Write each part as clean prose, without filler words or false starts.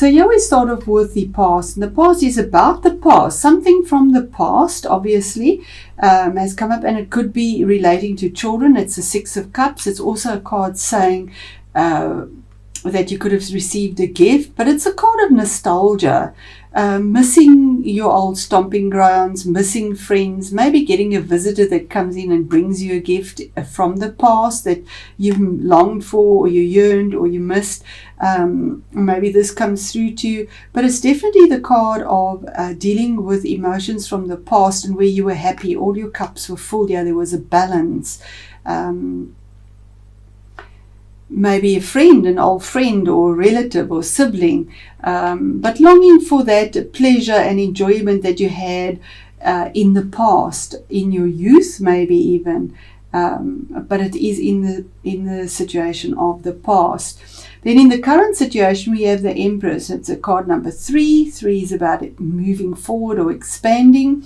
So here we start off with the past. And the past is about the past. Something from the past, obviously, has come up, and it could be relating to children. It's the Six of Cups. It's also a card saying that you could have received a gift, but it's a card of nostalgia, missing your old stomping grounds, missing friends, maybe getting a visitor that comes in and brings you a gift from the past that you longed for, or you yearned, or you missed. Maybe this comes through to you, but it's definitely the card of dealing with emotions from the past and where you were happy, all your cups were full. Yeah, there was a balance. Maybe a friend, an old friend or a relative or sibling, but longing for that pleasure and enjoyment that you had in the past, in your youth maybe even, but it is in the situation of the past. Then in the current situation we have the Empress. It's a card number 3. 3 is about it moving forward or expanding.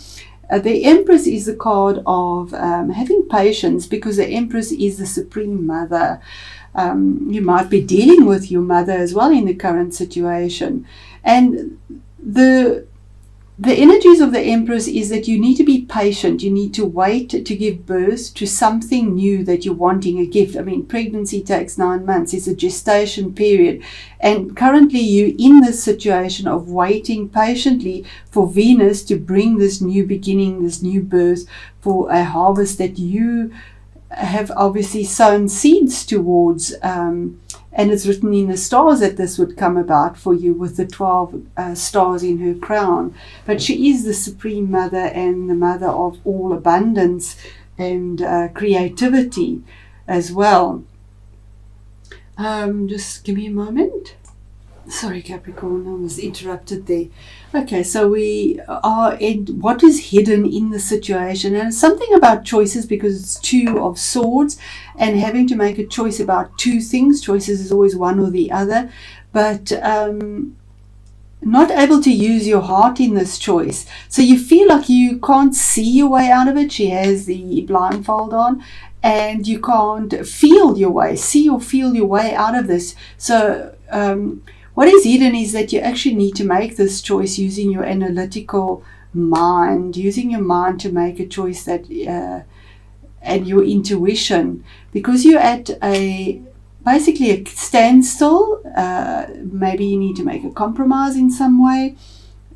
The Empress is the card of having patience, because the Empress is the Supreme Mother. You might be dealing with your mother as well in the current situation. And the energies of the Empress is that you need to be patient. You need to wait to give birth to something new that you're wanting, a gift. I mean, pregnancy takes 9 months. It's a gestation period. And currently you're in this situation of waiting patiently for Venus to bring this new beginning, this new birth, for a harvest that you have obviously sown seeds towards, and it's written in the stars that this would come about for you, with the 12 stars in her crown. But she is the Supreme Mother and the mother of all abundance and creativity as well. Just give me a moment. Sorry, Capricorn, I was interrupted there. Okay, so we are in what is hidden in the situation, and it's something about choices, because it's 2 of swords, and having to make a choice about 2 things. Choices is always one or the other, but not able to use your heart in this choice. So you feel like you can't see your way out of it. She has the blindfold on, and you can't feel your way, see or feel your way out of this. So what is hidden is that you actually need to make this choice using your analytical mind, using your mind to make a choice that, and your intuition, because you're at basically a standstill. Maybe you need to make a compromise in some way,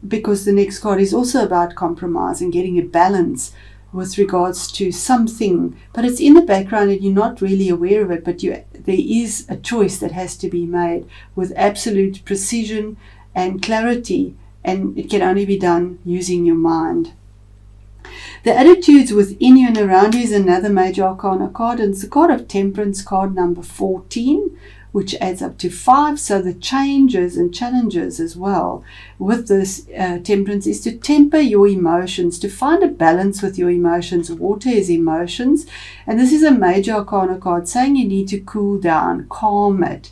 because the next card is also about compromise and getting a balance with regards to something, but it's in the background and you're not really aware of it, but there is a choice that has to be made with absolute precision and clarity, and it can only be done using your mind. The attitudes within you and around you is another major arcana card, and it's the card of Temperance, card number 14, which adds up to 5. So the changes and challenges as well with this Temperance is to temper your emotions, to find a balance with your emotions. Water is emotions, and this is a major arcana card saying you need to cool down, calm it.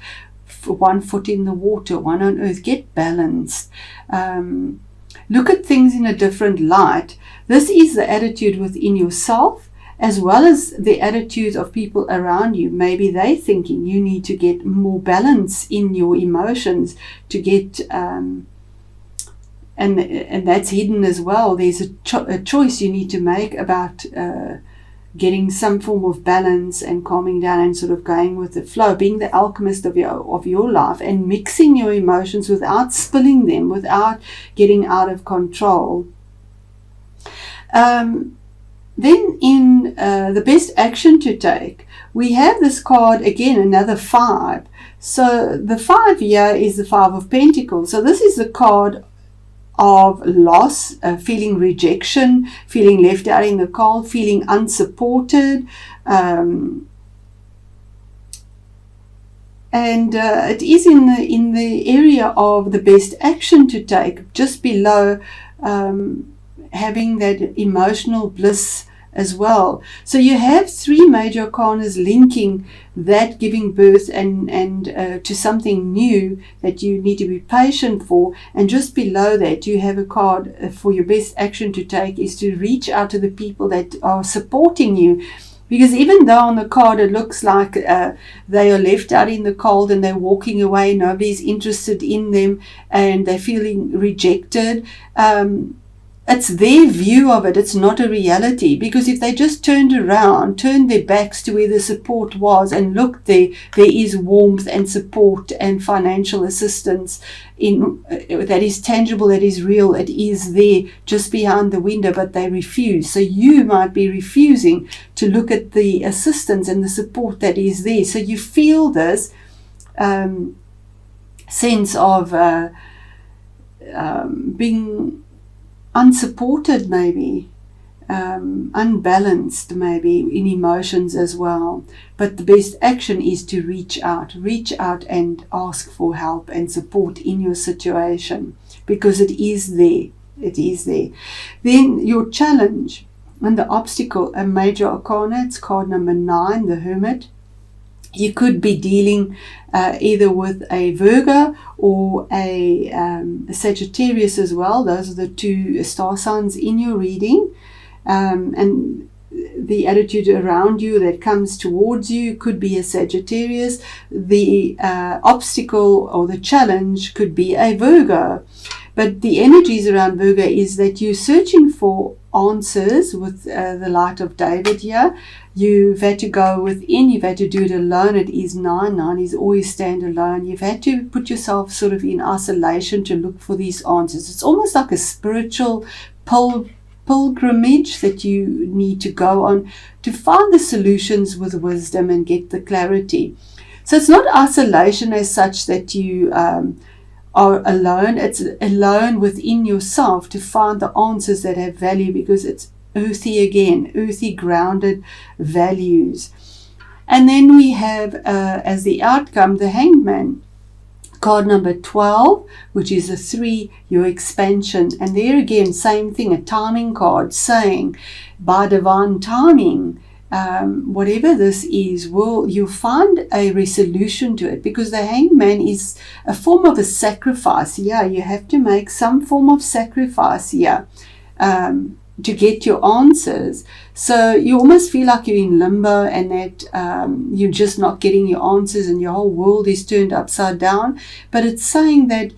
1 foot in the water, 1 on earth. Get balanced. Look at things in a different light. This is the attitude within yourself, as well as the attitudes of people around you. Maybe they're thinking you need to get more balance in your emotions to get, and that's hidden as well. There's a choice you need to make about getting some form of balance and calming down and sort of going with the flow, being the alchemist of your life, and mixing your emotions without spilling them, without getting out of control. Then in the best action to take, we have this card again, another 5. So the 5 here is the 5 of Pentacles. So this is the card of loss, feeling rejection, feeling left out in the cold, feeling unsupported. And it is in the area of the best action to take, just below having that emotional bliss as well. So you have 3 major arcanas linking that giving birth and to something new that you need to be patient for. And just below that you have a card for your best action to take is to reach out to the people that are supporting you. Because even though on the card it looks like they are left out in the cold and they're walking away, nobody's interested in them and they're feeling rejected, it's their view of it. It's not a reality. Because if they just turned around, turned their backs to where the support was and looked there, there is warmth and support and financial assistance that is tangible, that is real. It is there just behind the window, but they refuse. So you might be refusing to look at the assistance and the support that is there. So you feel this sense of being unsupported, maybe unbalanced, maybe in emotions as well. But the best action is to reach out and ask for help and support in your situation, because it is there. Then your challenge and the obstacle, a major arcana, it's card number 9, the Hermit. You could be dealing either with a Virgo or a Sagittarius as well. Those are the 2 star signs in your reading. And the attitude around you that comes towards you could be a Sagittarius. The obstacle or the challenge could be a Virgo. But the energies around Virgo is that you're searching for answers with the light of David here. You've had to go within, you've had to do it alone. It is 9. 9 is always stand alone. You've had to put yourself sort of in isolation to look for these answers. It's almost like a spiritual pilgrimage that you need to go on to find the solutions with wisdom and get the clarity. So it's not isolation as such that you are alone. It's alone within yourself to find the answers that have value, because it's earthy again, earthy grounded values. And then we have as the outcome the Hangman, card number 12, which is a 3, your expansion. And there again, same thing, a timing card saying by divine timing, whatever this is, you'll find a resolution to it, because the Hangman is a form of a sacrifice. Yeah, you have to make some form of sacrifice here to get your answers. So you almost feel like you're in limbo and that you're just not getting your answers and your whole world is turned upside down. But it's saying that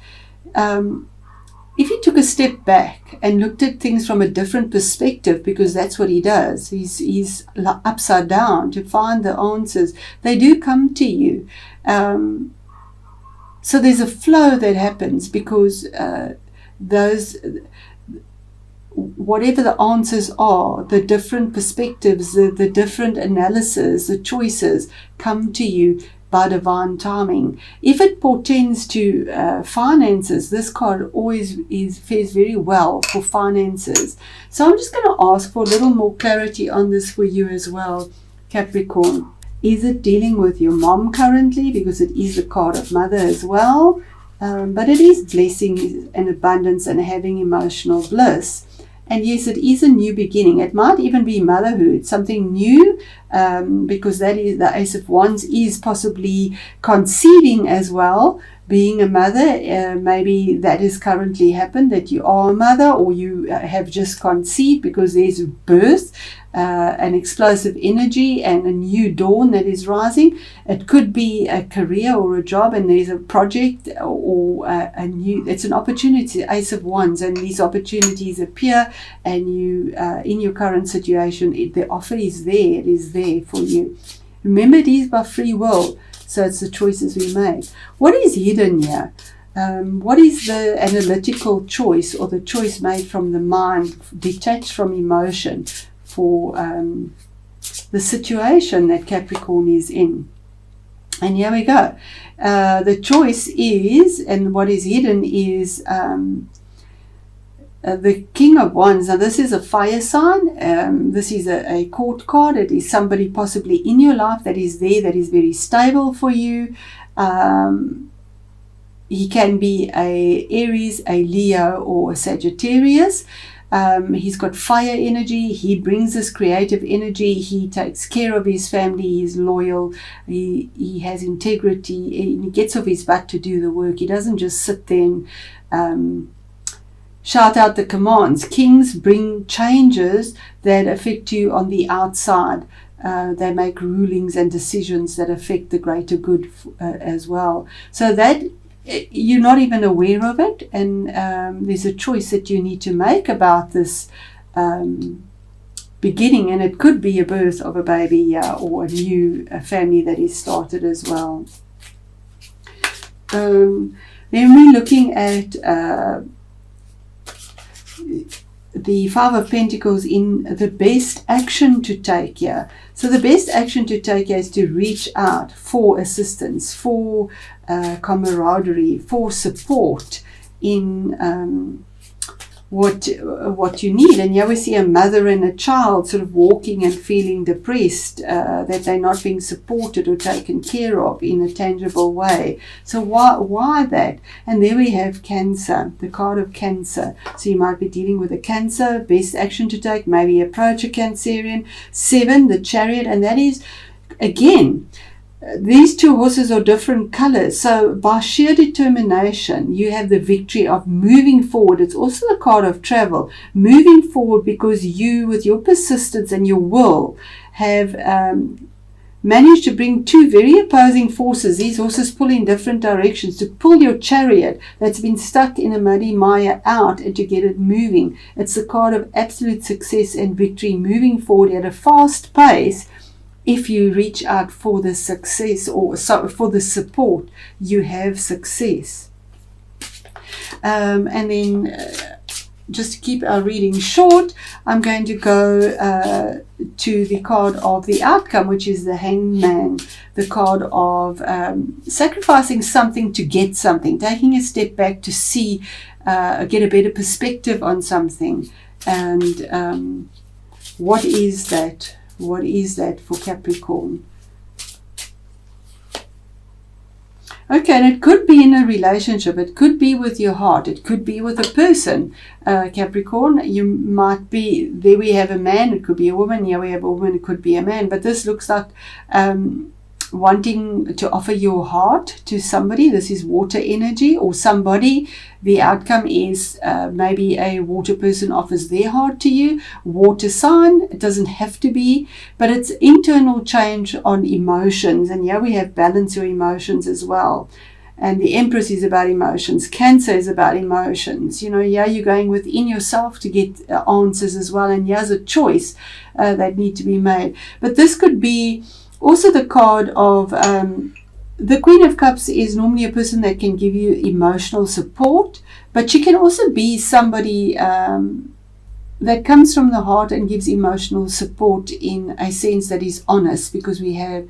if you took a step back and looked at things from a different perspective, because that's what he does, he's upside down to find the answers, they do come to you. So there's a flow that happens, because whatever the answers are, the different perspectives, the different analysis, the choices come to you by divine timing. If it portends to finances, this card always fares very well for finances. So I'm just going to ask for a little more clarity on this for you as well, Capricorn. Is it dealing with your mom currently? Because it is the card of mother as well. But it is blessing and abundance and having emotional bliss. And yes, it is a new beginning. It might even be motherhood, something new, because that is the Ace of Wands is possibly conceiving as well, being a mother. Maybe that has currently happened, that you are a mother, or you have just conceived, because there's birth, an explosive energy and a new dawn that is rising. It could be a career or a job, and there's a project or it's an opportunity, Ace of Wands, and these opportunities appear, and you in your current situation, the offer is there. It is there for you. Remember, it is by free will, so it's the choices we make. What is hidden here? What is the analytical choice, or the choice made from the mind, detached from emotion, for the situation that Capricorn is in? And here we go. The choice is, and what is hidden is the King of Wands. Now this is a fire sign. This is a court card. It is somebody possibly in your life that is there, that is very stable for you. He can be a Aries, a Leo, or a Sagittarius. He's got fire energy. He brings this creative energy. He takes care of his family. He's loyal. He has integrity. He gets off his butt to do the work. He doesn't just sit there and shout out the commands. Kings bring changes that affect you on the outside. they make rulings and decisions that affect the greater good as well. So that you're not even aware of it, and there's a choice that you need to make about this beginning, and it could be a birth of a baby or a new family that is started as well. Then we're looking at the Five of Pentacles in the best action to take here. So the best action to take here is to reach out for assistance, for camaraderie, for support in what you need. And here we see a mother and a child sort of walking and feeling depressed, that they're not being supported or taken care of in a tangible way. So why that? And there we have Cancer, the card of Cancer. So you might be dealing with a Cancer, best action to take, maybe approach a Cancerian. 7, the Chariot, and that is, again, these two horses are different colors. So by sheer determination, you have the victory of moving forward. It's also the card of travel, moving forward, because you, with your persistence and your will, have managed to bring two very opposing forces, these horses pull in different directions, to pull your chariot that's been stuck in a muddy mire out and to get it moving. It's the card of absolute success and victory, moving forward at a fast pace. If you reach out for the success or for the support, you have success. And then just to keep our reading short, I'm going to go to the card of the outcome, which is the Hangman, the card of sacrificing something to get something, taking a step back to see, get a better perspective on something. And what is that? What is that for Capricorn? Okay, and it could be in a relationship. It could be with your heart. It could be with a person. Capricorn, you might be, there we have a man. It could be a woman. Here we have a woman. It could be a man. But this looks like wanting to offer your heart to somebody. This is water energy, or somebody. The outcome is maybe a water person offers their heart to you. Water sign, it doesn't have to be, but it's internal change on emotions. And here we have balance your emotions as well. And the Empress is about emotions. Cancer is about emotions. You know, yeah, you're going within yourself to get answers as well. And here's a choice that need to be made. But this could be also the card of the Queen of Cups is normally a person that can give you emotional support, but she can also be somebody that comes from the heart and gives emotional support in a sense that is honest, because we have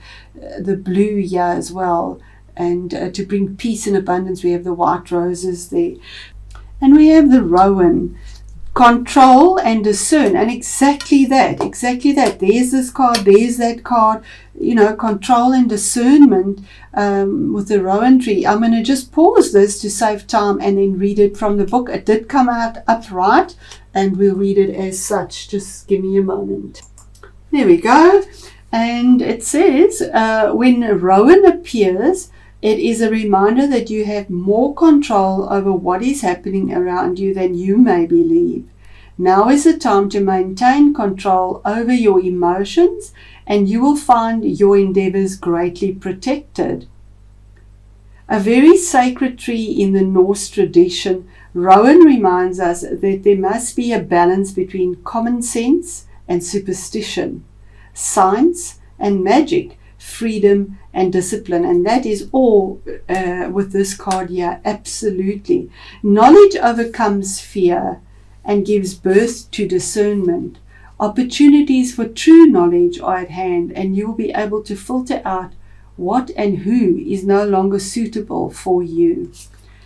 the blue here as well. And to bring peace and abundance, we have the white roses there. And we have the Rowan, control and discern, and exactly that. There's this card, there's that card, you know, control and discernment with the Rowan tree. I'm going to just pause this to save time and then read it from the book. It did come out upright, and we'll read it as such. Just give me a moment. There we go. And it says, when Rowan appears, it is a reminder that you have more control over what is happening around you than you may believe. Now is the time to maintain control over your emotions, and you will find your endeavors greatly protected. A very sacred tree in the Norse tradition, Rowan reminds us that there must be a balance between common sense and superstition, science and magic, freedom and discipline. And that is all with this card here. Absolutely. Knowledge overcomes fear and gives birth to discernment. Opportunities for true knowledge are at hand, and you will be able to filter out what and who is no longer suitable for you.